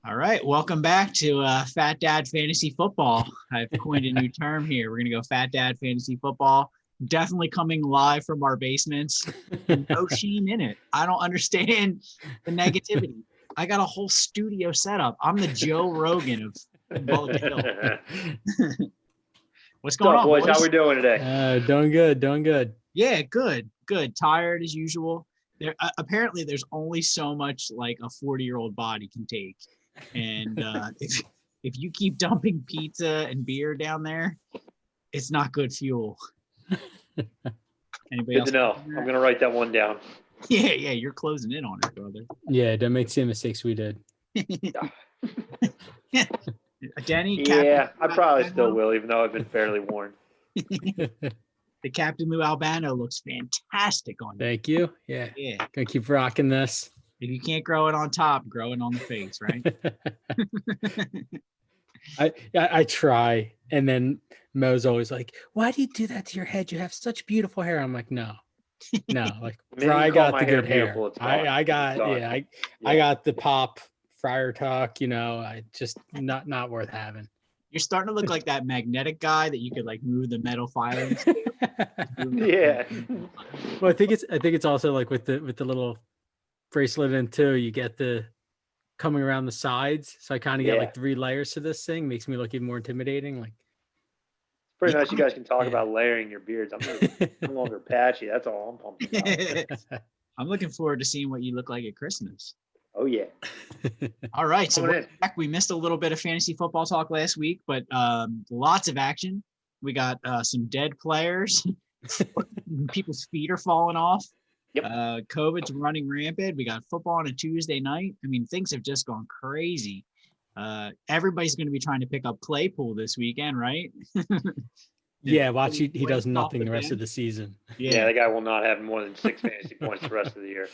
All right, welcome back to Fat Dad Fantasy Football. I've coined a new term here. We're going to go Fat Dad Fantasy Football. Definitely coming live from our basements. No shame in it. I don't understand the negativity. I got a whole studio set up. I'm the Joe Rogan of Gullah Hill. What's going on, boys? How we doing today? Doing good. Yeah, good. Tired as usual. There apparently there's only so much like a 40-year-old body can take. And if you keep dumping pizza and beer down there, it's not good fuel. Anybody else? Good to know. I'm gonna write that one down. Yeah, you're closing in on it, brother. Yeah, don't make the same mistakes we did. Denny? Yeah, I probably still will, even though I've been fairly warned. The Captain Lou Albano looks fantastic on you. Thank you. Yeah. Gonna keep rocking this. If you can't grow it on top, grow it on the face, right? I try, and then Mo's always like, "Why do you do that to your head? You have such beautiful hair." I'm like, "No, like I got the good hair. I got the pop Friar Tuck. I just not worth having." You're starting to look like that magnetic guy that you could like move the metal filings. Yeah. Well, I think it's also like with the little bracelet in too, you get the coming around the sides, so I kind of get like 3 layers to this thing. Makes me look even more intimidating. Like, it's pretty nice you guys can talk about layering your beards. I'm no longer patchy. That's all I'm pumped about. I'm looking forward to seeing what you look like at Christmas. Oh yeah. All right, so we're back. We missed a little bit of fantasy football talk last week, but lots of action. We got some dead players. People's feet are falling off. Yep. COVID's running rampant. We got football on a Tuesday night. I mean, things have just gone crazy. Everybody's going to be trying to pick up Claypool this weekend, right? Yeah, watch he does nothing the rest of the season. Yeah, that guy will not have more than 6 fantasy points the rest of the year.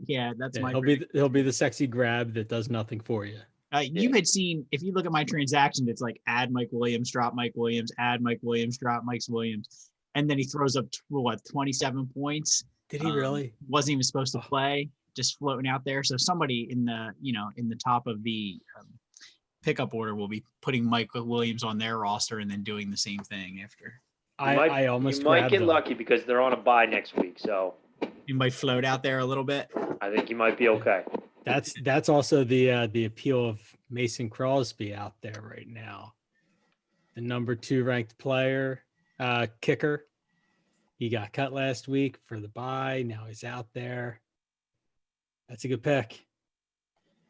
Yeah, that's my. He'll be the sexy grab that does nothing for you. You had seen, if you look at my transactions, it's like add Mike Williams, drop Mike Williams, add Mike Williams, drop Mike Williams, and then he throws up 27 points. Did he really? Wasn't even supposed to play, just floating out there. So somebody in the top of the pickup order will be putting Mike Williams on their roster and then doing the same thing after. You might get lucky because they're on a bye next week, so you might float out there a little bit. I think you might be okay. That's also the appeal of Mason Crosby out there right now. The number 2 ranked player, kicker. He got cut last week for the bye. Now he's out there. That's a good pick.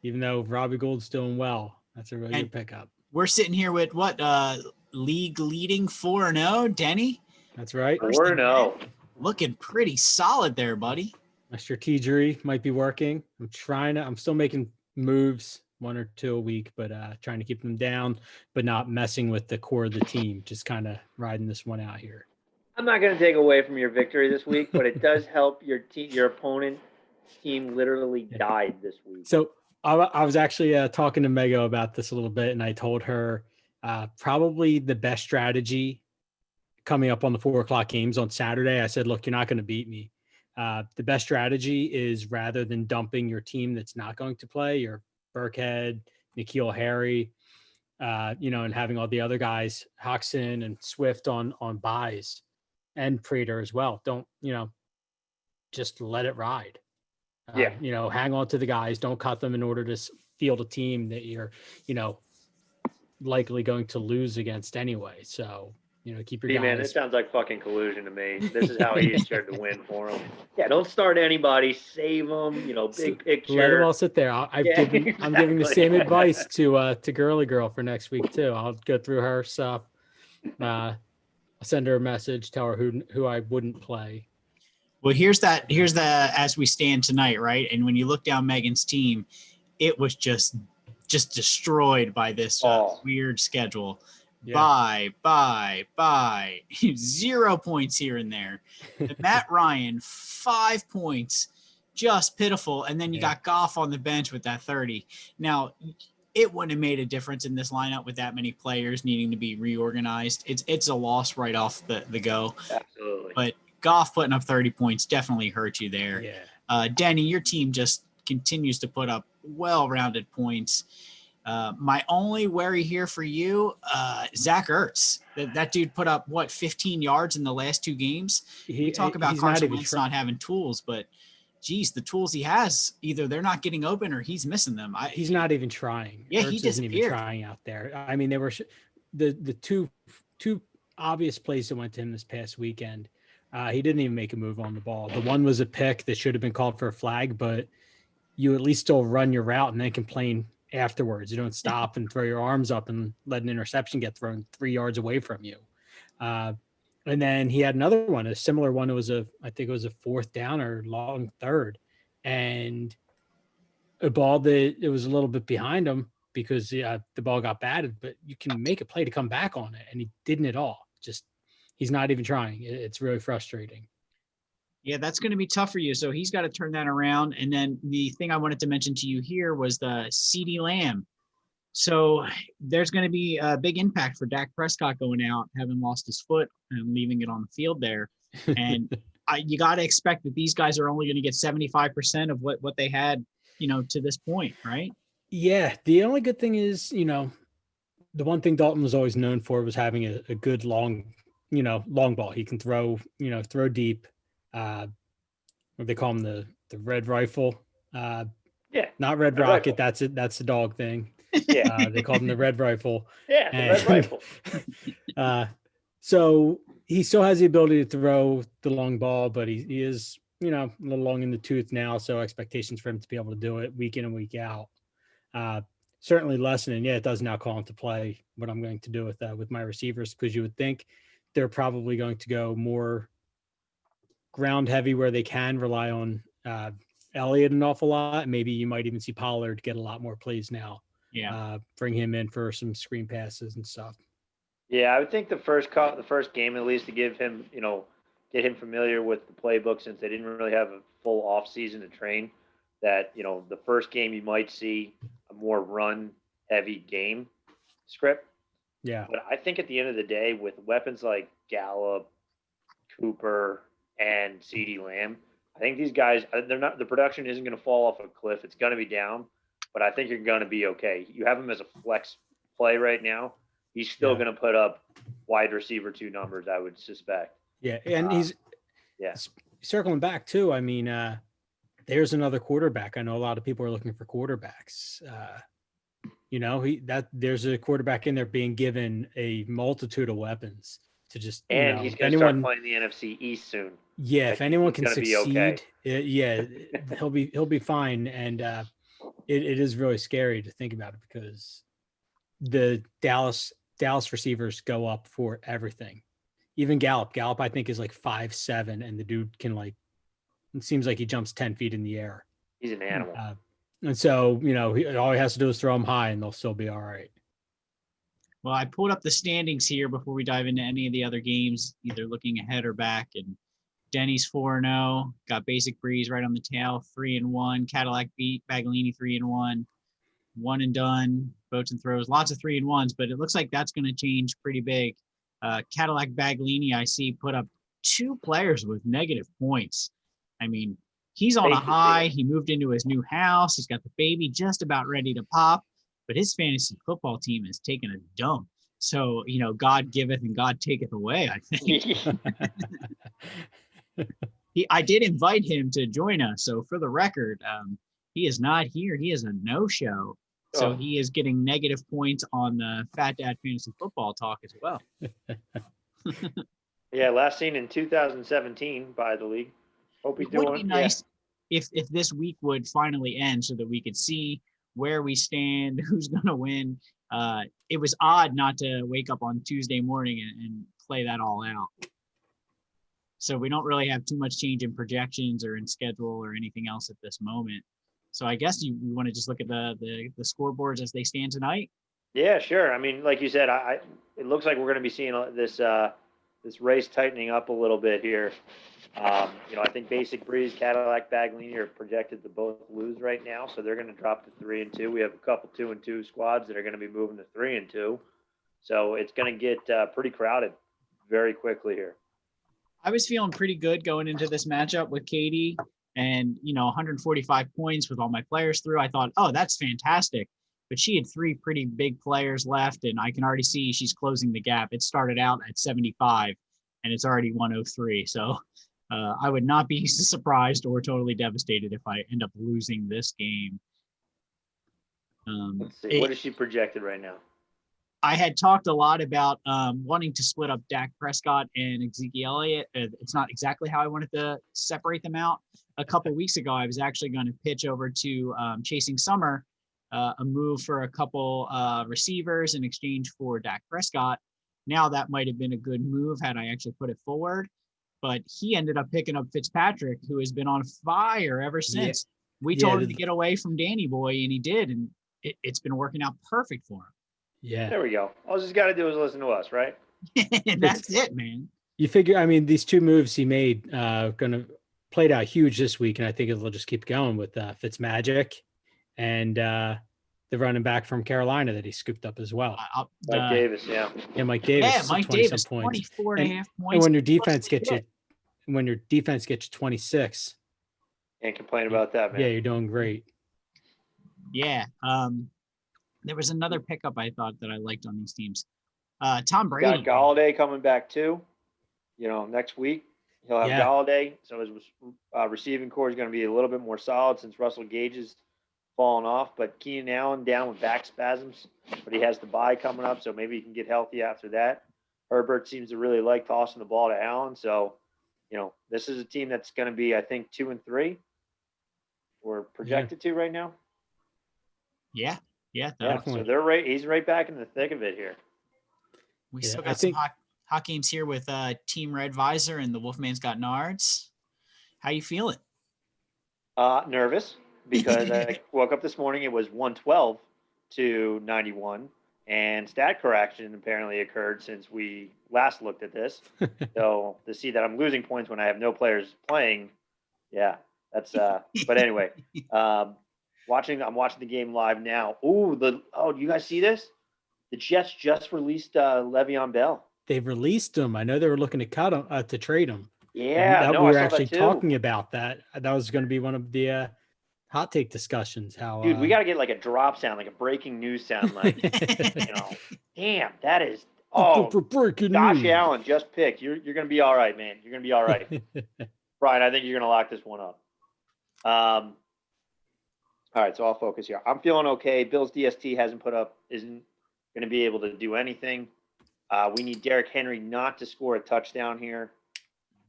Even though Robbie Gould's doing well, that's a really good pickup. We're sitting here with what league leading 4-0, Denny. That's right. 4-0. Looking pretty solid there, buddy. My strategery might be working. I'm still making moves, 1 or 2 a week, but trying to keep them down, but not messing with the core of the team. Just kind of riding this one out here. I'm not going to take away from your victory this week, but it does help your team. Your opponent's team literally died this week. So I was actually talking to Mego about this a little bit, and I told her probably the best strategy coming up on the 4:00 games on Saturday. I said, look, you're not going to beat me. The best strategy is rather than dumping your team that's not going to play, your Burkhead, N'Keal Harry, and having all the other guys, Hoxton and Swift on buys, and Prater as well. Don't, just let it ride. Hang on to the guys. Don't cut them in order to field a team that you're, likely going to lose against anyway. So, keep your guys. Man, this sounds like fucking collusion to me. This is how he is scared to win for him. Yeah, don't start anybody. Save them. Big picture. Let them all sit there. I'm giving the same advice to Girly Girl for next week too. I'll go through her stuff. I'll send her a message, tell her who I wouldn't play. Well, here's the as we stand tonight, right? And when you look down Megan's team, it was just destroyed by this weird schedule. Yeah. Bye. 0 points here and there. And Matt Ryan, 5 points, just pitiful. And then you got Goff on the bench with that 30. Now, it wouldn't have made a difference in this lineup with that many players needing to be reorganized. It's a loss right off the go. Absolutely. But Goff putting up 30 points definitely hurt you there. Yeah. Denny, your team just continues to put up well-rounded points. My only worry here for you, Zach Ertz. That dude put up 15 yards in the last 2 games. We talk about Carson Wentz not having tools, but geez, the tools he has, either they're not getting open or he's missing them. He's not even trying. Yeah, Ertz he isn't even trying out there. I mean, they were the two obvious plays that went to him this past weekend. He didn't even make a move on the ball. The one was a pick that should have been called for a flag, but you at least still run your route and then complain afterwards. You don't stop and throw your arms up and let an interception get thrown 3 yards away from you. And then he had another one, a similar one. I think it was a 4th down or long 3rd, and a ball that it was a little bit behind him because the ball got batted, but you can make a play to come back on it. And he didn't at all. Just, he's not even trying. It's really frustrating. Yeah, that's going to be tough for you. So he's got to turn that around. And then the thing I wanted to mention to you here was the CeeDee Lamb. So there's going to be a big impact for Dak Prescott going out, having lost his foot and leaving it on the field there. And you got to expect that these guys are only going to get 75% of what they had, to this point, right? Yeah. The only good thing is, the one thing Dalton was always known for was having a good long ball. He can throw deep. What they call him, the red rifle. Not red rocket. Rifle. That's the dog thing. Yeah. They called him the red rifle. Yeah, the red rifle. So he still has the ability to throw the long ball, but he is, a little long in the tooth now. So expectations for him to be able to do it week in and week out. Certainly lessening. Yeah, it does now call into play what I'm going to do with my receivers, because you would think they're probably going to go more ground heavy where they can rely on Elliott an awful lot. Maybe you might even see Pollard get a lot more plays now. Yeah. Bring him in for some screen passes and stuff. Yeah, I would think the first game at least to give him, get him familiar with the playbook, since they didn't really have a full off season to train. That the first game you might see a more run heavy game script. Yeah. But I think at the end of the day, with weapons like Gallup, Cooper, and CeeDee Lamb, I think these guys, the production isn't going to fall off a cliff. It's going to be down, but I think you're going to be okay. You have him as a flex play right now. He's still going to put up wide receiver 2 numbers, I would suspect. Yeah. And he's circling back too. I mean, there's another quarterback. I know a lot of people are looking for quarterbacks. There's a quarterback in there being given a multitude of weapons to just, and he's going to start playing the NFC East soon. Yeah. If anyone can succeed, he'll be fine. And it is really scary to think about it, because the Dallas receivers go up for everything. Even Gallup, I think, is like 5'7", and the dude can it seems like he jumps 10 feet in the air. He's an animal. And so, all he has to do is throw them high and they'll still be all right. Well, I pulled up the standings here before we dive into any of the other games, either looking ahead or back. And Denny's 4-0, got Basic Breeze right on the tail, 3-1. Cadillac beat Baglini 3-1. One and done, boats and throws, lots of 3-1s, but it looks like that's going to change pretty big. Cadillac Baglini, I see, put up 2 players with negative points. I mean, he's on a high. He moved into his new house. He's got the baby just about ready to pop, but his fantasy football team is taking a dump. So, God giveth and God taketh away, I think. I did invite him to join us. So for the record, he is not here. He is a no-show. So he is getting negative points on the FatDad Fantasy Football talk as well. Yeah, last seen in 2017 by the league. Hope he's doing. It would be nice if this week would finally end so that we could see where we stand, who's going to win. It was odd not to wake up on Tuesday morning and play that all out. So we don't really have too much change in projections or in schedule or anything else at this moment. So I guess you want to just look at the scoreboards as they stand tonight? Yeah, sure. I mean, like you said, it looks like we're going to be seeing this race tightening up a little bit here. I think Basic Breeze, Cadillac, Baglini are projected to both lose right now, so they're going to drop to 3-2. We have a couple 2-2 squads that are going to be moving to 3-2. So it's going to get pretty crowded very quickly here. I was feeling pretty good going into this matchup with Katie. and 145 points with all my players through. I thought, oh, that's fantastic. But she had 3 pretty big players left, and I can already see she's closing the gap. It started out at 75, and it's already 103. So I would not be surprised or totally devastated if I end up losing this game. Let's see. What is she projected right now? I had talked a lot about wanting to split up Dak Prescott and Ezekiel Elliott. It's not exactly how I wanted to separate them out. A couple of weeks ago, I was actually going to pitch over to Chasing Summer a move for a couple receivers in exchange for Dak Prescott. Now that might have been a good move had I actually put it forward, but he ended up picking up Fitzpatrick, who has been on fire ever since. We told him to get away from Danny Boy, and he did, and it's been working out perfect for him. Yeah. There we go. All he's got to do is listen to us, right? That's it, man. You figure, I mean, these 2 moves he made played out huge this week, and I think it'll just keep going with Fitzmagic and the running back from Carolina that he scooped up as well. Mike Davis, yeah. Yeah, Mike Davis. Yeah, Mike Davis, 24 and a half points. And when your defense gets you 26. Can't complain about that, man. Yeah, you're doing great. Yeah. There was another pickup I thought that I liked on these teams. Tom Brady. Got Galladay coming back too. Next week he'll have Galladay, so his receiving core is going to be a little bit more solid since Russell Gage is fallen off. But Keenan Allen down with back spasms, but he has the bye coming up, so maybe he can get healthy after that. Herbert seems to really like tossing the ball to Allen, so this is a team that's going to be, I think, 2-3. We're projected to right now. Yeah. So they're right. He's right back in the thick of it here. We still got some hot games here with Team Red Visor and the Wolfman's Got Nards. How you feeling? Nervous because I woke up this morning. It was 112 to 91, and stat correction apparently occurred since we last looked at this. So to see that I'm losing points when I have no players playing, that's. But anyway. I'm watching the game live now. Do you guys see this? The Jets just released Le'Veon Bell. They've released him. I know they were looking to cut him, to trade him. Yeah, we were actually talking about that. That was going to be one of the hot take discussions. Dude, we got to get like a drop sound, like a breaking news sound, like damn, that is breaking Josh news. Allen just picked. You're going to be all right, man. You're going to be all right. Brian, I think you're going to lock this one up. All right, so I'll focus here. I'm feeling okay. Bills DST isn't going to be able to do anything. We need Derrick Henry not to score a touchdown here.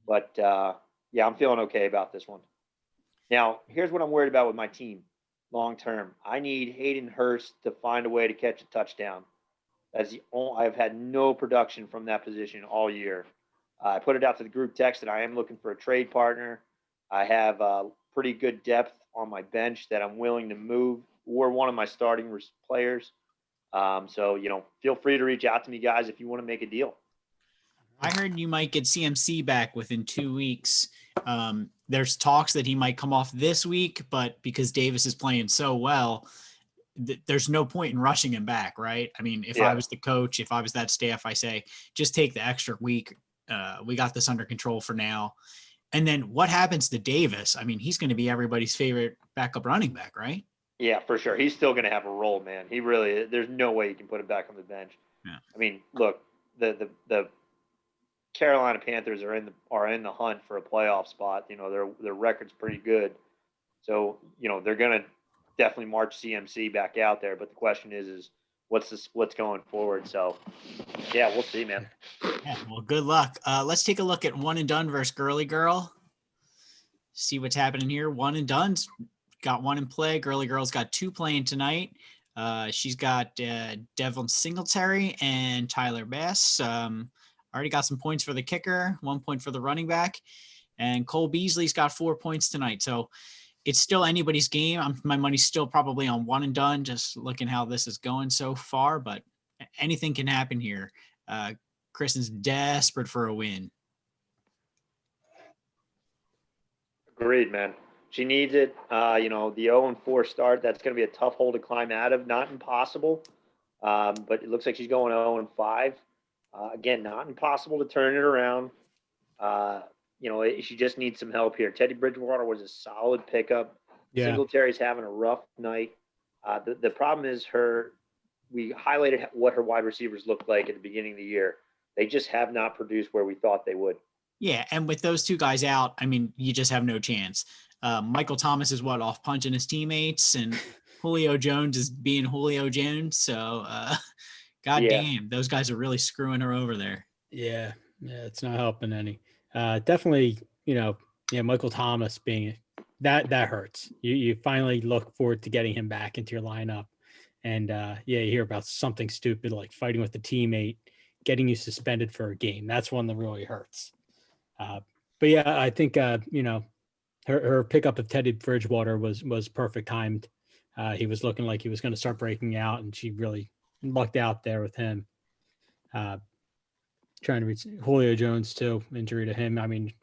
But, I'm feeling okay about this one. Now, here's what I'm worried about with my team long term. I need Hayden Hurst to find a way to catch a touchdown. I've had no production from that position all year. I put it out to the group text that I am looking for a trade partner. I have pretty good depth on my bench that I'm willing to move, or one of my starting players. So, feel free to reach out to me, guys, if you want to make a deal. I heard you might get CMC back within 2 weeks. There's talks that he might come off this week, but because Davis is playing so well, there's no point in rushing him back, right? I mean, if I was the coach, if I was that staff, I say, just take the extra week. We got this under control for now. And then what happens to Davis? I mean, he's going to be everybody's favorite backup running back, right? Yeah, for sure. He's still going to have a role, man. He really – there's no way you can put him back on the bench. Yeah. I mean, look, the Carolina Panthers are in the hunt for a playoff spot. Their record's pretty good. So, they're going to definitely march CMC back out there. But the question is what's the splits going forward? So, yeah, we'll see, man. Yeah, well, good luck. Let's take a look at One and Done versus Girly Girl. See what's happening here. One and Done's got one in play. Girly Girl's got 2 playing tonight. She's got Devlin Singletary and Tyler Bass. Already got some points for the kicker, 1 point for the running back. And Cole Beasley's got 4 points tonight. So it's still anybody's game. My money's still probably on One and Done, just looking how this is going so far. But anything can happen here. Kristen's desperate for a win. Agreed, man. She needs it. The 0-4 start, that's going to be a tough hole to climb out of. Not impossible, but it looks like she's going 0-5. Again, not impossible to turn it around. she just needs some help here. Teddy Bridgewater was a solid pickup. Yeah. Singletary's having a rough night. The problem is we highlighted what her wide receivers looked like at the beginning of the year. They just have not produced where we thought they would. Yeah, and with those two guys out, I mean, you just have no chance. Michael Thomas is off punching his teammates, and Julio Jones is being Julio Jones. So, goddamn, those guys are really screwing her over there. Yeah, it's not helping any. Definitely, Michael Thomas being that hurts. You finally look forward to getting him back into your lineup, and you hear about something stupid like fighting with a teammate, getting you suspended for a game. That's one that really hurts. But yeah, I think her pickup of Teddy Bridgewater was perfect timed. He was looking like he was going to start breaking out, and she really lucked out there with him. Trying to reach Julio Jones too, injury to him. I mean,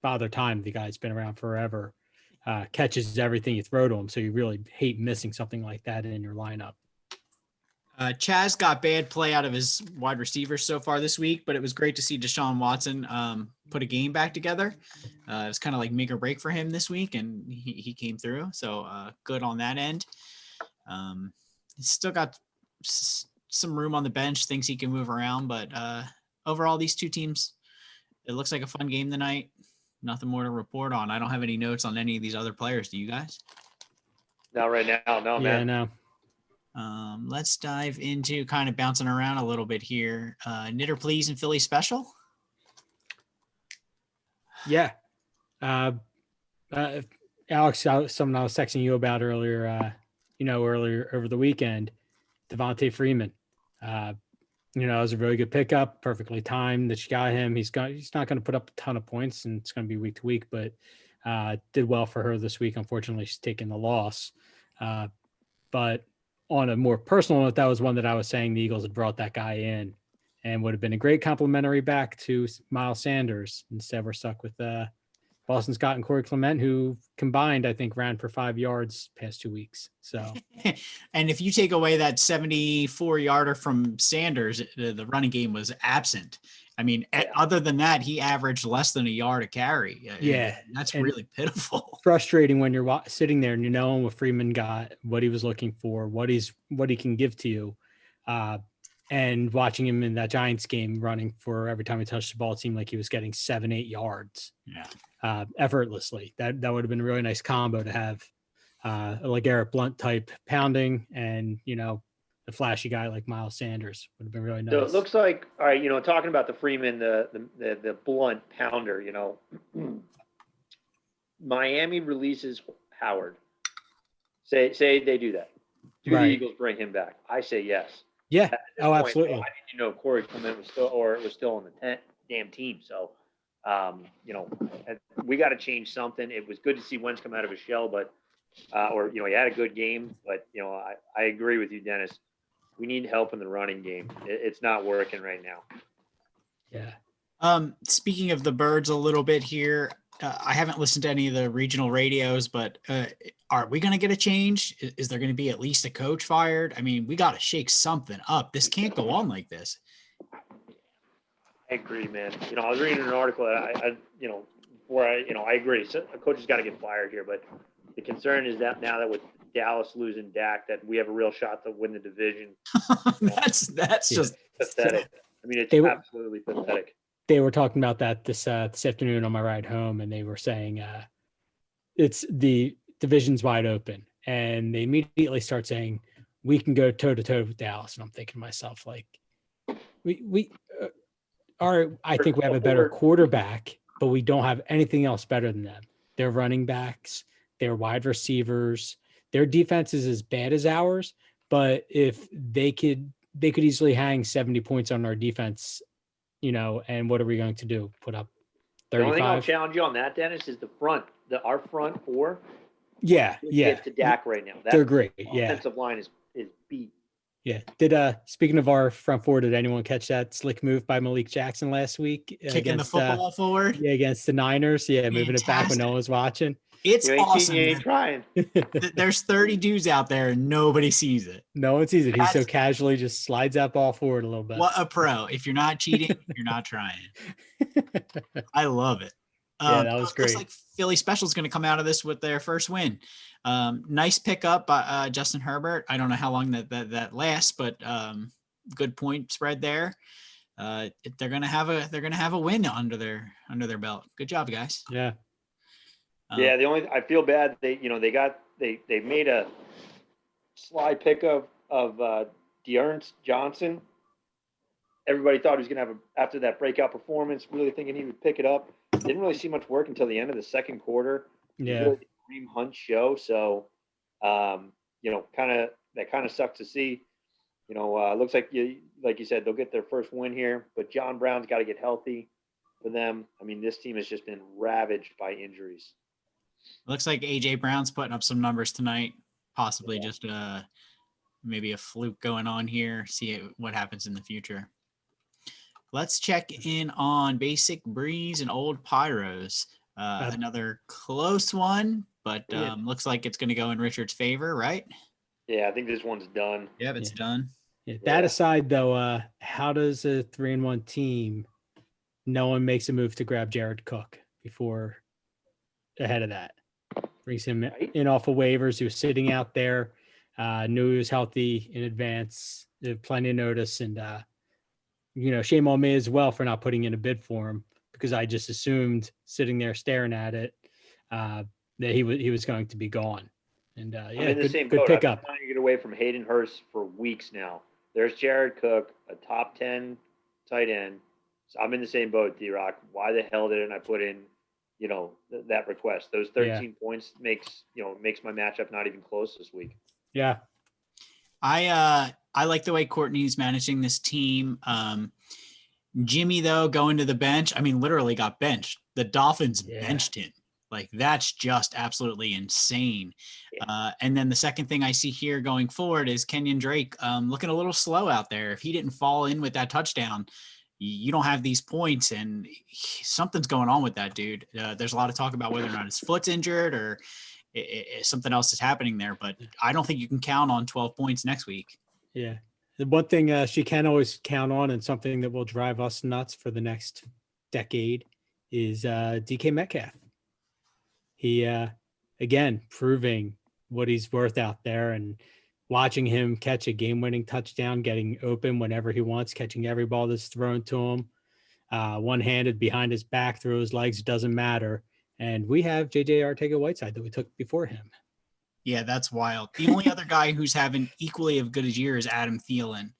Father Time, the guy's been around forever, catches everything you throw to him. So you really hate missing something like that in your lineup. Chaz got bad play out of his wide receivers so far this week, but it was great to see Deshaun Watson put a game back together. It was kind of like make or break for him this week, and he came through. So good on that end. He's still got some room on the bench, thinks he can move around, but overall, these two teams, it looks like a fun game tonight. Nothing more to report on. I don't have any notes on any of these other players. Do you guys? Not right now. No, man. Yeah, no. Let's dive into kind of bouncing around a little bit here. Knitter Please and Philly Special. Yeah. Alex, something I was texting you about earlier, earlier over the weekend, Devontae Freeman. It was a really good pickup, perfectly timed that you got him. He's not going to put up a ton of points, and it's going to be week to week, but did well for her this week. Unfortunately, she's taking the loss. But on a more personal note, that was one that I was saying the Eagles had brought that guy in and would have been a great complimentary back to Miles Sanders. Instead, we're stuck with Boston Scott and Corey Clement, who combined, I think, ran for 5 yards past 2 weeks. So, and if you take away that 74-yarder from Sanders, the running game was absent. I mean, other than that, he averaged less than a yard a carry. Yeah. That's really pitiful. Frustrating when you're sitting there and you know what Freeman got, what he was looking for, what he can give to you. And watching him in that Giants game running for every time he touched the ball, it seemed like he was getting 7-8 yards effortlessly. That would have been a really nice combo to have like Eric Blunt type pounding and, the flashy guy like Miles Sanders would have been really nice. So it looks like, all right, talking about the Freeman, the Blunt pounder, Miami releases Howard. Say they do that. Do the Eagles bring him back? I say yes. Yeah. Absolutely. I didn't Corey Clement was still on the damn team. So, we got to change something. It was good to see Wentz come out of his shell, but, he had a good game. But, I agree with you, Dennis. We need help in the running game. It's not working right now. Yeah. Speaking of the Birds a little bit here, I haven't listened to any of the regional radios, but are we going to get a change? Is there going to be at least a coach fired? I mean, we got to shake something up. This can't go on like this. I agree, man. I was reading an article that I agree. So a coach has got to get fired here, but the concern is that now that with Dallas losing Dak, that we have a real shot to win the division. That's just pathetic. I mean, it's absolutely pathetic. They were talking about that this afternoon on my ride home, and they were saying it's the division's wide open, and they immediately start saying we can go toe to toe with Dallas, and I'm thinking to myself like, we are. I think we have a better quarterback, but we don't have anything else better than them. Their running backs, their wide receivers, their defense is as bad as ours, but if they could easily hang 70 points on our defense. And what are we going to do? Put up 35? The only thing I'll challenge you on that, Dennis, is the front. Our front four. Yeah. To Dak right now. They're great. Offensive line is beat. Yeah. Speaking of our front four, did anyone catch that slick move by Malik Jackson last week? Kicking the football forward? Yeah, against the Niners. Yeah, Fantastic. Moving it back when no one was watching. It's awesome. You ain't trying. There's 30 dudes out there and nobody sees it. No one sees it. He so casually just slides that ball forward a little bit. What a pro. If you're not cheating, you're not trying. I love it. That was great. Looks like Philly Special is going to come out of this with their first win. Nice pickup by Justin Herbert. I don't know how long that lasts, but good point spread there. They're gonna have a win under their belt. Good job, guys. Yeah. I feel bad. They made a slide pickup of Dearness Johnson. Everybody thought he was going to have after that breakout performance, really thinking he would pick it up. Didn't really see much work until the end of the second quarter. Yeah. Really the Kareem Hunt show. So, that kind of sucks to see. Looks like like you said, they'll get their first win here, but John Brown's got to get healthy for them. I mean, this team has just been ravaged by injuries. Looks like AJ Brown's putting up some numbers tonight, possibly just maybe a fluke going on here. See what happens in the future. Let's check in on Basic Breeze and Old Pyros. Another close one, but looks like it's going to go in Richard's favor, right? Yeah, I think this one's done. Yeah, it's done. Yeah. That aside, though, how does a 3-1 team, no one makes a move to grab Jared Cook before ahead of that? Brings him in off of waivers. He was sitting out there, knew he was healthy in advance, plenty of notice, and shame on me as well for not putting in a bid for him, because I just assumed sitting there staring at it that he was going to be gone. And I'm in the same good boat. pickup. I've been trying to get away from Hayden Hurst for weeks now. There's Jared Cook, a top 10 tight end. So I'm in the same boat, D-Rock. Why the hell didn't I put in, that request? Those 13 points makes my matchup not even close this week. Yeah. I like the way Courtney's managing this team. Jimmy, though, going to the bench, I mean, literally got benched. The Dolphins benched him. Like, that's just absolutely insane. And then the second thing I see here going forward is Kenyon Drake looking a little slow out there. If he didn't fall in with that touchdown, you don't have these points, and something's going on with that dude. There's a lot of talk about whether or not his foot's injured or something else is happening there, but I don't think you can count on 12 points next week. Yeah. The one thing she can always count on, and something that will drive us nuts for the next decade, is DK Metcalf. He, again, proving what he's worth out there, and watching him catch a game-winning touchdown, getting open whenever he wants, catching every ball that's thrown to him, one-handed behind his back, through his legs, doesn't matter. And we have J.J. Arcega-Whiteside that we took before him. Yeah, that's wild. The only other guy who's having equally of good a year is Adam Thielen.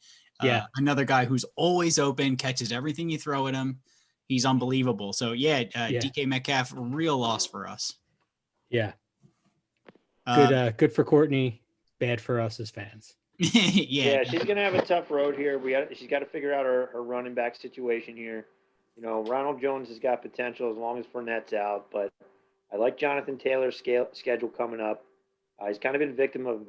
Another guy who's always open, catches everything you throw at him. He's unbelievable. So, DK Metcalf, real loss for us. Yeah. Good for Courtney, bad for us as fans. Yeah, she's going to have a tough road here. She's got to figure out her running back situation here. Ronald Jones has got potential as long as Fournette's out, but I like Jonathan Taylor's schedule coming up. He's kind of been a victim of,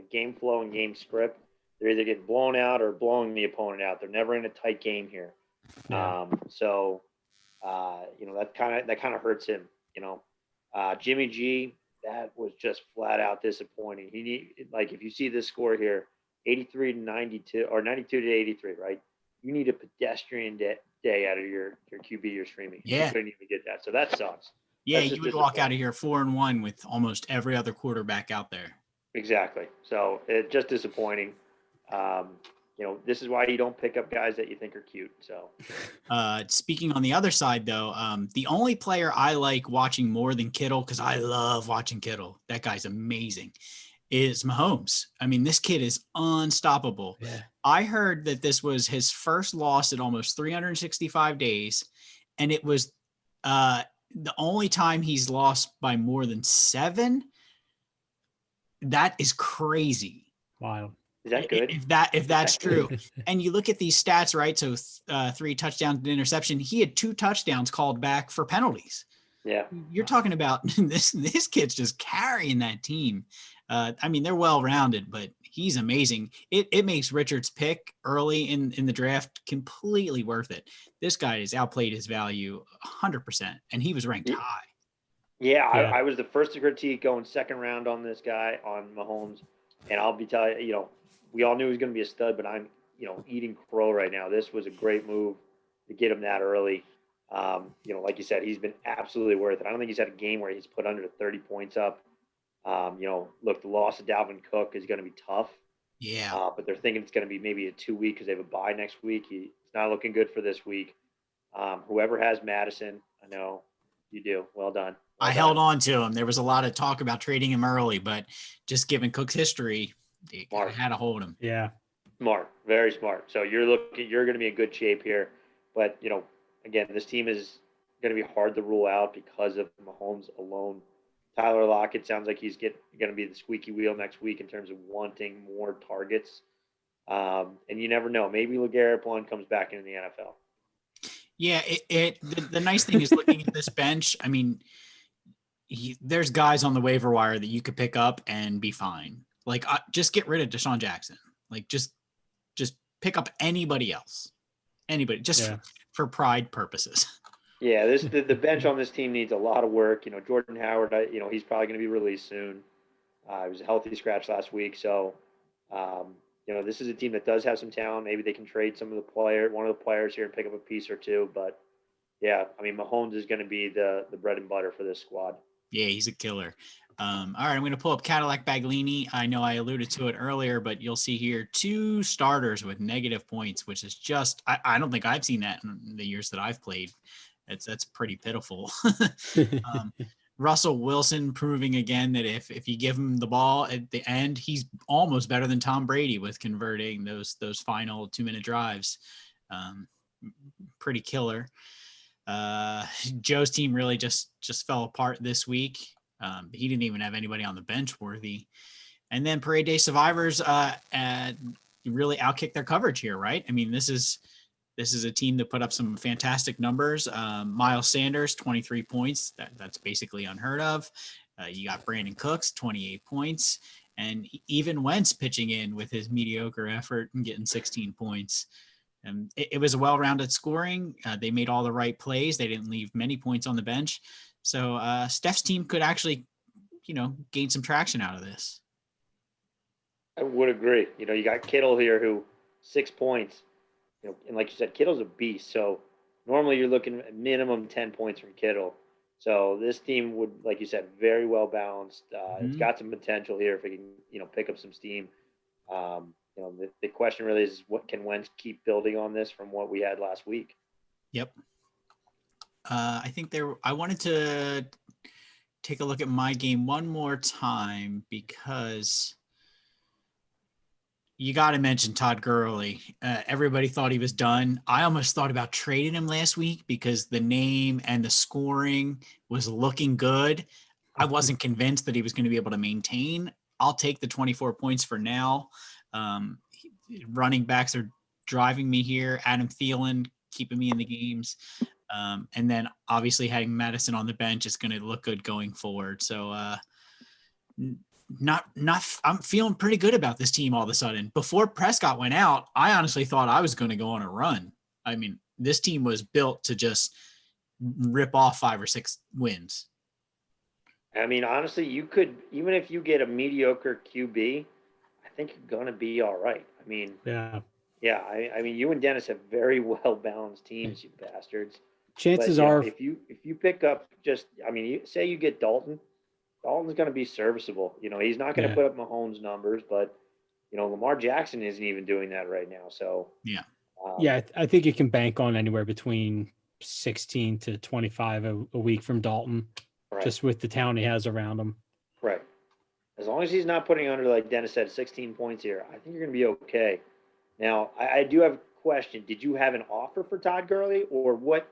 game flow and game script. They're either getting blown out or blowing the opponent out. They're never in a tight game here. Yeah. That kind of hurts him. Jimmy G, that was just flat out disappointing. If you see this score here, 83 to 92 or 92 to 83, right? You need a pedestrian day out of your QB you're streaming. Yeah. You couldn't even get that. So that sucks. Yeah, you would walk out of here 4-1 with almost every other quarterback out there. Exactly. So it's just disappointing. This is why you don't pick up guys that you think are cute. So, speaking on the other side, though, the only player I like watching more than Kittle, because I love watching Kittle, that guy's amazing, is Mahomes. I mean, this kid is unstoppable. Yeah. I heard that this was his first loss in almost 365 days, and it was the only time he's lost by more than 7. That is crazy. Wow. Is that good? If that's true. And you look at these stats, right? So 3 touchdowns and interception. He had 2 touchdowns called back for penalties. Yeah. You're talking about this kid's just carrying that team. I mean, they're well-rounded, but he's amazing. It makes Richard's pick early in the draft completely worth it. This guy has outplayed his value 100%, and he was ranked high. Yeah, I was the first to critique going second round on this guy, on Mahomes. And I'll be telling you, we all knew he was going to be a stud, but I'm, eating crow right now. This was a great move to get him that early. Like you said, he's been absolutely worth it. I don't think he's had a game where he's put under 30 points up. Look, the loss of Dalvin Cook is going to be tough. Yeah. But they're thinking it's going to be maybe a 2 week because they have a bye next week. It's not looking good for this week. Whoever has Madison, I know you do. Well done. I held on to him. There was a lot of talk about trading him early, but just given Cook's history, I had to hold him. Yeah. Smart, very smart. So you're going to be in good shape here. But, again, this team is going to be hard to rule out because of Mahomes alone. Tyler Lockett sounds like he's going to be the squeaky wheel next week in terms of wanting more targets. And you never know. Maybe LeGarrette Blount comes back into the NFL. Yeah, the nice thing is looking at this bench, I mean, there's guys on the waiver wire that you could pick up and be fine. Like, just get rid of Deshaun Jackson. Like, just pick up anybody else. Anybody, just for pride purposes. Yeah, the bench on this team needs a lot of work. Jordan Howard, he's probably going to be released soon. He was a healthy scratch last week. So, this is a team that does have some talent. Maybe they can trade one of the players here and pick up a piece or two. But, yeah, I mean, Mahomes is going to be the bread and butter for this squad. Yeah, he's a killer. All right, I'm going to pull up Cadillac Baglini. I know I alluded to it earlier, but you'll see here 2 starters with negative points, which is just I don't think I've seen that in the years that I've played. That's pretty pitiful. Russell Wilson proving again that if you give him the ball at the end, he's almost better than Tom Brady with converting those final 2-minute drives. Pretty killer. Joe's team really just fell apart this week. He didn't even have anybody on the bench worthy. And then Parade Day Survivors really outkicked their coverage here, right? I mean, this is a team that put up some fantastic numbers. Miles Sanders, 23 points. That's basically unheard of. You got Brandon Cooks, 28 points. And even Wentz pitching in with his mediocre effort and getting 16 points. It was a well-rounded scoring. They made all the right plays. They didn't leave many points on the bench. So Steph's team could actually, gain some traction out of this. I would agree. You got Kittle here who 6 points. And like you said, Kittle's a beast. So normally you're looking at minimum 10 points from Kittle. So this team would, like you said, very well balanced. It's got some potential here if it can, pick up some steam. The question really is, what can Wentz keep building on this from what we had last week? Yep. I think I wanted to take a look at my game one more time because you got to mention Todd Gurley. Everybody thought he was done. I almost thought about trading him last week because the name and the scoring was looking good. I wasn't convinced that he was going to be able to maintain. I'll take the 24 points for now. Running backs are driving me here. Adam Thielen keeping me in the games. And then obviously having Madison on the bench is going to look good going forward. So I'm feeling pretty good about this team all of a sudden. Before Prescott went out, I honestly thought I was going to go on a run. I mean, this team was built to just rip off 5 or 6 wins. I mean, honestly, you could, even if you get a mediocre QB, I think you're going to be all right. I mean, yeah. I mean, you and Dennis have very well balanced teams, you bastards. Chances are, if you pick up say you get Dalton's going to be serviceable. He's not going to put up Mahomes numbers, but Lamar Jackson isn't even doing that right now. So I think you can bank on anywhere between 16 to 25 a week from Dalton, just with the talent he has around him. Right. As long as he's not putting under, like Dennis said, 16 points here, I think you're going to be okay. Now, I do have a question. Did you have an offer for Todd Gurley, or what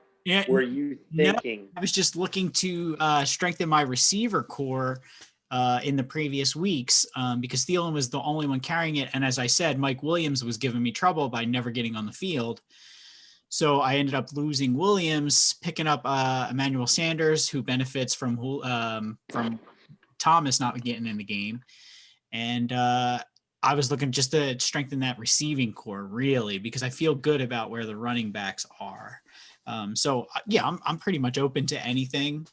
were you thinking? No, I was just looking to strengthen my receiver core in the previous weeks because Thielen was the only one carrying it. And as I said, Mike Williams was giving me trouble by never getting on the field. So I ended up losing Williams, picking up Emmanuel Sanders, who benefits from Thomas not getting in the game. And I was looking just to strengthen that receiving core, really, because I feel good about where the running backs are. I'm pretty much open to anything.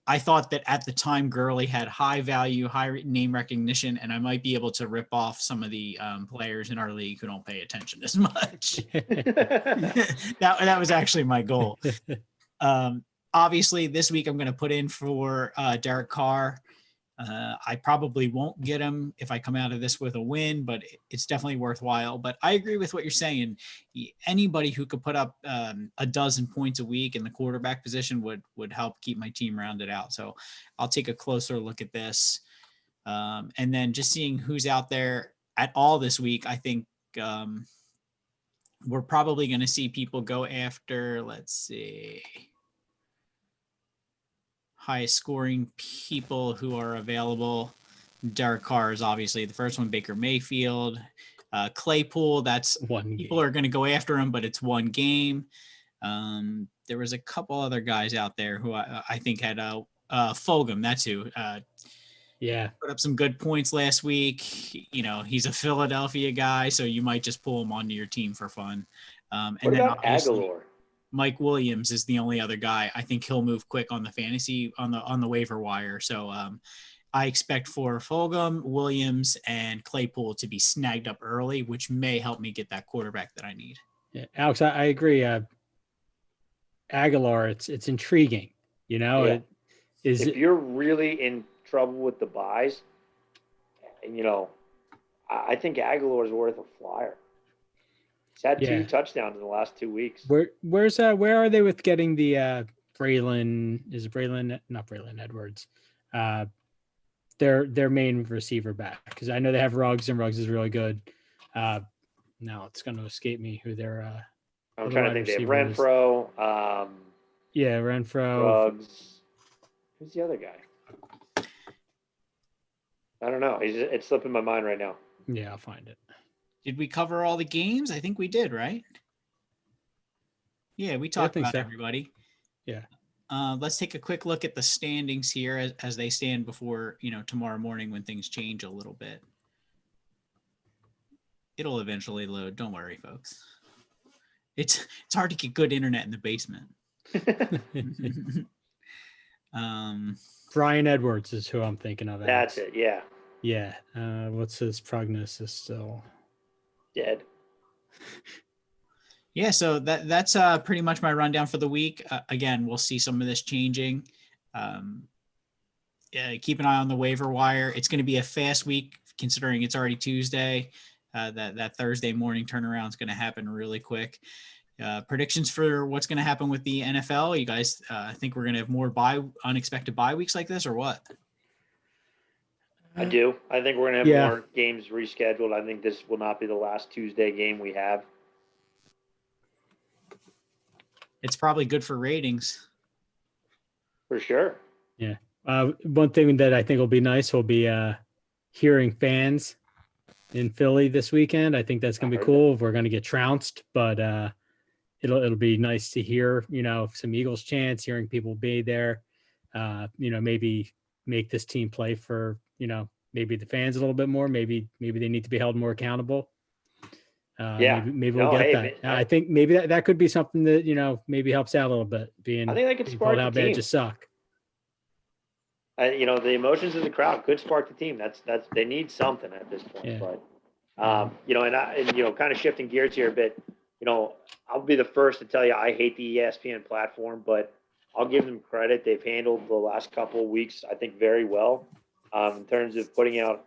I thought that at the time Gurley had high value, high name recognition, and I might be able to rip off some of the players in our league who don't pay attention as much. that was actually my goal. Obviously, this week I'm going to put in for Derek Carr. I probably won't get him if I come out of this with a win, but it's definitely worthwhile. But I agree with what you're saying. Anybody who could put up a dozen points a week in the quarterback position would help keep my team rounded out. So I'll take a closer look at this. And then just seeing who's out there at all this week, I think we're probably going to see people go after, let's see, highest scoring people who are available. Derek Carr is obviously the first one. Baker Mayfield, Claypool. That's one. People are going to go after him, but it's one game. There was a couple other guys out there who I think had Fulgham. That's who. Put up some good points last week. He's a Philadelphia guy, so you might just pull him onto your team for fun. And what about Aguilar? Mike Williams is the only other guy. I think he'll move quick on the fantasy on the waiver wire. So I expect for Fulgham, Williams, and Claypool to be snagged up early, which may help me get that quarterback that I need. Yeah, Alex, I agree. Aguilar, it's intriguing. If you're really in trouble with the buys, I think Aguilar is worth a flyer. He's had 2 touchdowns in the last 2 weeks. Where are they with getting the not Braylon Edwards, their main receiver back? Because I know they have Ruggs, and Ruggs is really good. Now it's going to escape me who they're. I'm trying to think. They have Renfro. Renfro. Ruggs. Who's the other guy? I don't know. It's slipping my mind right now. Yeah, I'll find it. Did we cover all the games? I think we did, right? Yeah, we talked about everybody. Yeah. Let's take a quick look at the standings here as they stand before, tomorrow morning when things change a little bit. It'll eventually load. Don't worry, folks. It's hard to get good internet in the basement. Brian Edwards is who I'm thinking of. That's it. Yeah. Yeah. What's his prognosis still? Dead. Yeah, so that's pretty much my rundown for the week. Again, we'll see some of this changing. Keep an eye on the waiver wire. It's going to be a fast week considering it's already Tuesday. That Thursday morning turnaround is going to happen really quick. Predictions for what's going to happen with the NFL? You guys think we're going to have more unexpected bye weeks like this, or what? I do. I think we're going to have more games rescheduled. I think this will not be the last Tuesday game we have. It's probably good for ratings. For sure. Yeah. One thing that I think will be nice will be hearing fans in Philly this weekend. I think that's going to be cool. We're going to get trounced, but it'll be nice to hear, some Eagles chants, hearing people be there, maybe make this team play for, maybe the fans a little bit more. Maybe they need to be held more accountable. Maybe we'll get that. I think maybe that could be something that, maybe helps out a little bit. I think that could spark the how team. bad you suck. The emotions of the crowd could spark the team. That's they need something at this point. Yeah. But kind of shifting gears here a bit. I'll be the first to tell you I hate the ESPN platform, but I'll give them credit. They've handled the last couple of weeks, I think, very well in terms of putting out,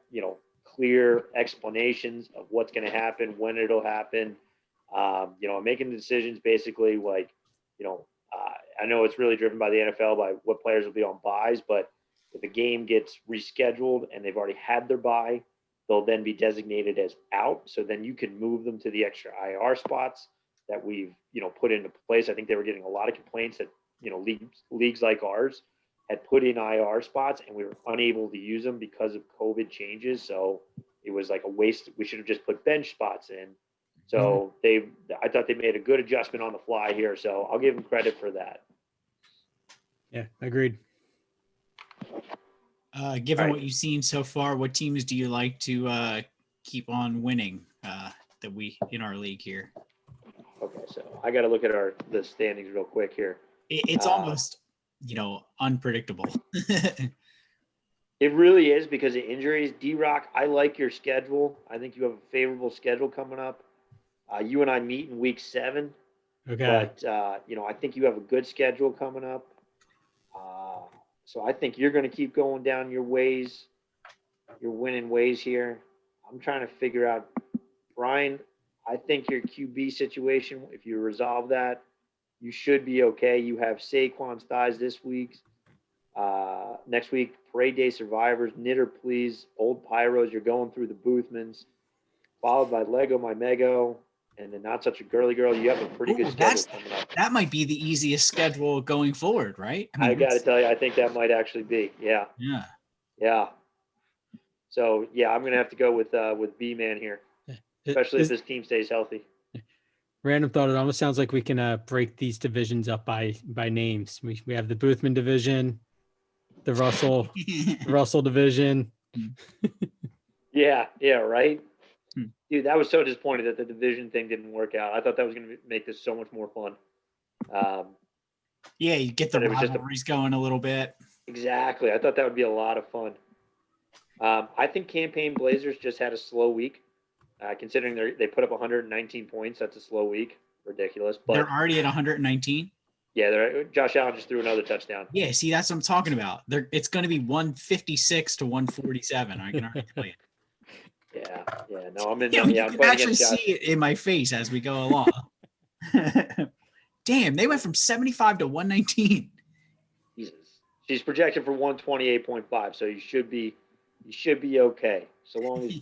clear explanations of what's going to happen, when it'll happen, making decisions basically like, I know it's really driven by the NFL, by what players will be on buys, but if a game gets rescheduled and they've already had their bye, they'll then be designated as out. So then you can move them to the extra IR spots that we've, put into place. I think they were getting a lot of complaints that, leagues like ours had put in IR spots and we were unable to use them because of COVID changes. So it was like a waste. We should have just put bench spots in. So I thought they made a good adjustment on the fly here. So I'll give them credit for that. Yeah, agreed. Given what you've seen so far, what teams do you like to keep on winning in our league here? Okay, so I got to look at the standings real quick here. It's almost unpredictable. It really is because of injuries. D-Rock, I like your schedule. I think you have a favorable schedule coming up. You and I meet in week 7. Okay. But, I think you have a good schedule coming up. So I think you're going to keep going down your ways, your winning ways here. I'm trying to figure out, Brian, I think your QB situation, if you resolve that, you should be okay. You have Saquon's thighs this week. Next week, Parade Day Survivors, Knitter Please, Old Pyros, you're going through the Boothmans, followed by Lego My Mego, and then Not Such a Girly Girl. You have a pretty good schedule coming up. That might be the easiest schedule going forward, right? I got to tell you, I think that might actually be. Yeah. Yeah. Yeah. So, yeah, I'm going to have to go with B-Man here, especially if this team stays healthy. Random thought, it almost sounds like we can break these divisions up by names. We have the Boothman division, the Russell division. Yeah, right? Dude, that was so disappointed that the division thing didn't work out. I thought that was going to make this so much more fun. Yeah, you get the rivalries going a little bit. Exactly. I thought that would be a lot of fun. I think Campaign Blazers just had a slow week. Considering they put up 119 points, that's a slow week. Ridiculous. But they're already at 119? Yeah, Josh Allen just threw another touchdown. Yeah, see, that's what I'm talking about. It's going to be 156 to 147. I can already tell you. Yeah. No, I'm in. You can actually see it in my face as we go along. Damn, they went from 75 to 119. Jesus. She's projected for 128.5, so you should be okay. So long as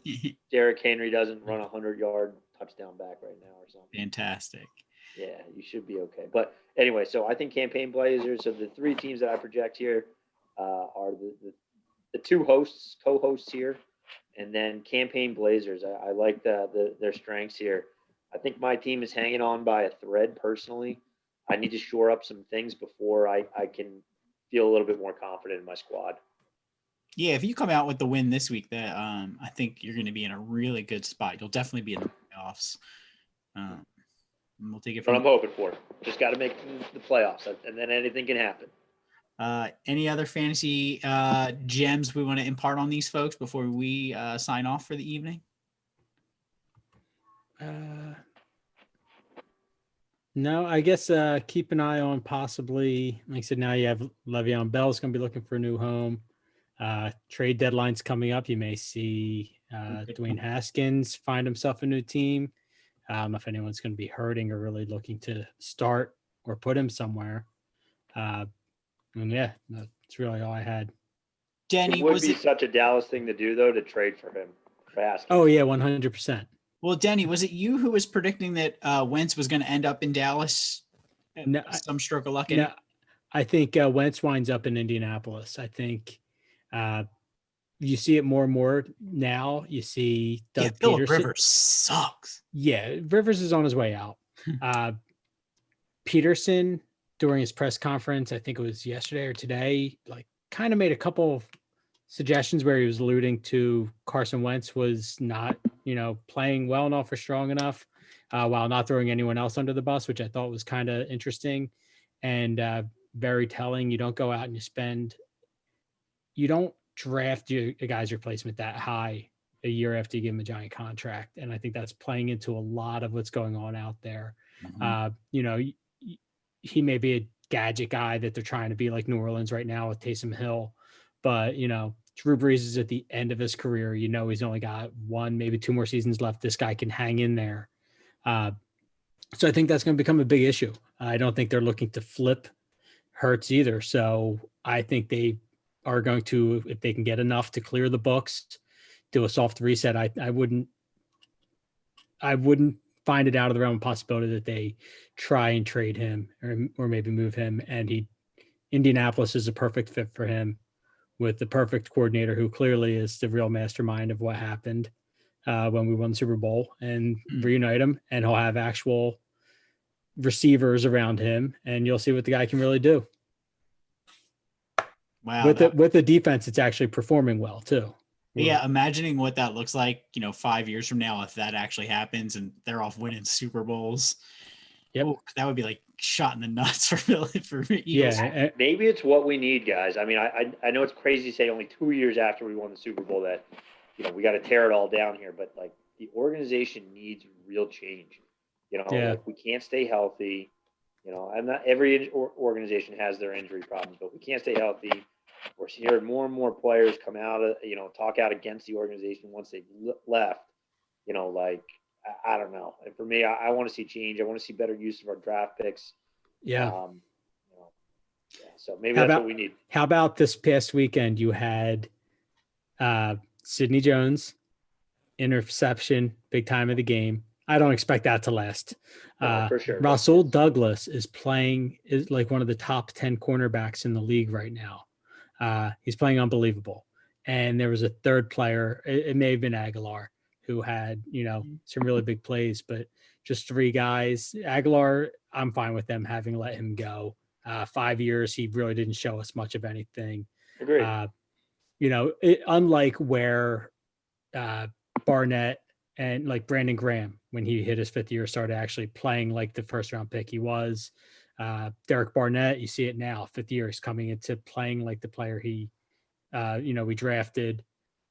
Derrick Henry doesn't run a 100-yard touchdown back right now or something. Fantastic. Yeah, you should be okay. But anyway, so I think Campaign Blazers, so the 3 teams that I project here are the 2 co-hosts here, and then Campaign Blazers. I like their strengths here. I think my team is hanging on by a thread personally. I need to shore up some things before I can feel a little bit more confident in my squad. Yeah, if you come out with the win this week, that I think you're going to be in a really good spot. You'll definitely be in the playoffs. We'll take it from. What I'm hoping for. Just got to make the playoffs, and then anything can happen. Any other fantasy gems we want to impart on these folks before we sign off for the evening? No, I guess keep an eye on possibly, like I said, now you have Le'Veon Bell's going to be looking for a new home. Trade deadline's coming up. You may see Dwayne Haskins find himself a new team. I don't know if anyone's going to be hurting or really looking to start or put him somewhere. And yeah, that's really all I had. Denny, it would be such a Dallas thing to do, though, to trade for him. For Haskins. Oh, yeah, 100%. Well, Denny, was it you who was predicting that Wentz was going to end up in Dallas? No, some stroke of luck. No, I think Wentz winds up in Indianapolis. I think you see it more and more now. You see Doug Peterson. Rivers sucks. Yeah, Rivers is on his way out. Peterson, during his press conference, I think it was yesterday or today, like kind of made a couple of suggestions where he was alluding to Carson Wentz was not, playing well enough or strong enough while not throwing anyone else under the bus, which I thought was kind of interesting and very telling. You don't go out and you don't draft a guy's replacement that high a year after you give him a giant contract. And I think that's playing into a lot of what's going on out there. Mm-hmm. He may be a gadget guy that they're trying to be like New Orleans right now with Taysom Hill, but Drew Brees is at the end of his career. He's only got 1, maybe 2 more seasons left. This guy can hang in there. So I think that's going to become a big issue. I don't think they're looking to flip Hurts either. So I think they are going to, if they can get enough to clear the books, do a soft reset. I wouldn't find it out of the realm of possibility that they try and trade him or maybe move him. And Indianapolis is a perfect fit for him, with the perfect coordinator who clearly is the real mastermind of what happened when we won the Super Bowl, and reunite him, and he'll have actual receivers around him, and you'll see what the guy can really do. Wow. With the defense, it's actually performing well too. Yeah. Imagining what that looks like, 5 years from now, if that actually happens and they're off winning Super Bowls. Yep. That would be like shot in the nuts for Eagles. Yeah. Maybe it's what we need, guys. I mean, I know it's crazy to say only 2 years after we won the Super Bowl that, we got to tear it all down here, but like the organization needs real change. Like we can't stay healthy. I'm not every organization has their injury problems, but we can't stay healthy. We're hearing more and more players come out of, talk out against the organization once they've left. Like I don't know. And for me, I want to see change. I want to see better use of our draft picks. Yeah. So maybe that's what we need. How about this past weekend? You had Sidney Jones, interception, big time of the game. I don't expect that to last. For sure. Rasul Douglas is like one of the top 10 cornerbacks in the league right now. He's playing unbelievable. And there was a third player, it may have been Aguilar, who had, some really big plays, but just 3 guys. Aguilar, I'm fine with them having let him go. 5 years, he really didn't show us much of anything. Agreed. Unlike where Barnett and like Brandon Graham, when he hit his 5th year, started actually playing like the first-round pick he was. Derek Barnett, you see it now, 5th year, he's coming into playing like the player we drafted.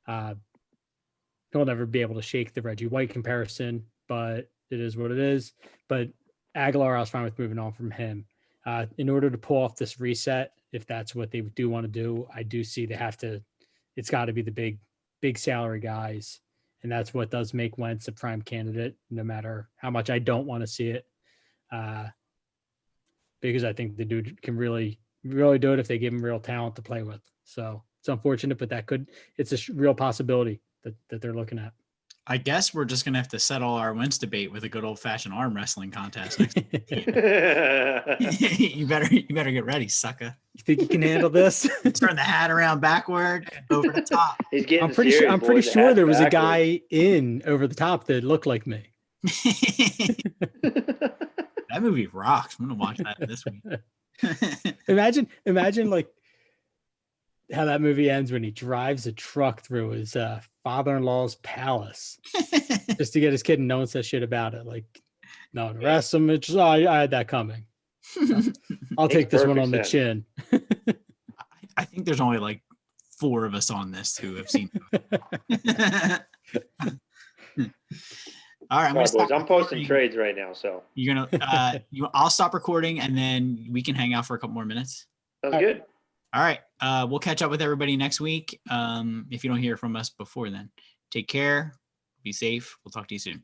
He'll never be able to shake the Reggie White comparison, but it is what it is. But Aguilar, I was fine with moving on from him. In order to pull off this reset, if that's what they do want to do, I do see it's got to be the big salary guys. And that's what does make Wentz a prime candidate, no matter how much I don't want to see it. Because I think the dude can really, really do it if they give him real talent to play with. So it's unfortunate, but it's a real possibility that they're looking at. I guess we're just going to have to settle our Wentz debate with a good old fashioned arm wrestling contest. You better get ready, sucker. You think you can handle this? Turn the hat around backward, over the top. He's getting I'm pretty sure there was a guy in over the top that looked like me. That movie rocks. I'm going to watch that this week. Imagine like how that movie ends when he drives a truck through his father-in-law's palace just to get his kid, and no one says shit about it. Like, no, the rest of them, I had that coming. So, I'll take this one on the chin. I think there's only like 4 of us on this who have seen it. All right, I'm posting trades right now, so you're gonna. I'll stop recording, and then we can hang out for a couple more minutes. Sounds good. All right, we'll catch up with everybody next week. If you don't hear from us before then, take care, be safe. We'll talk to you soon.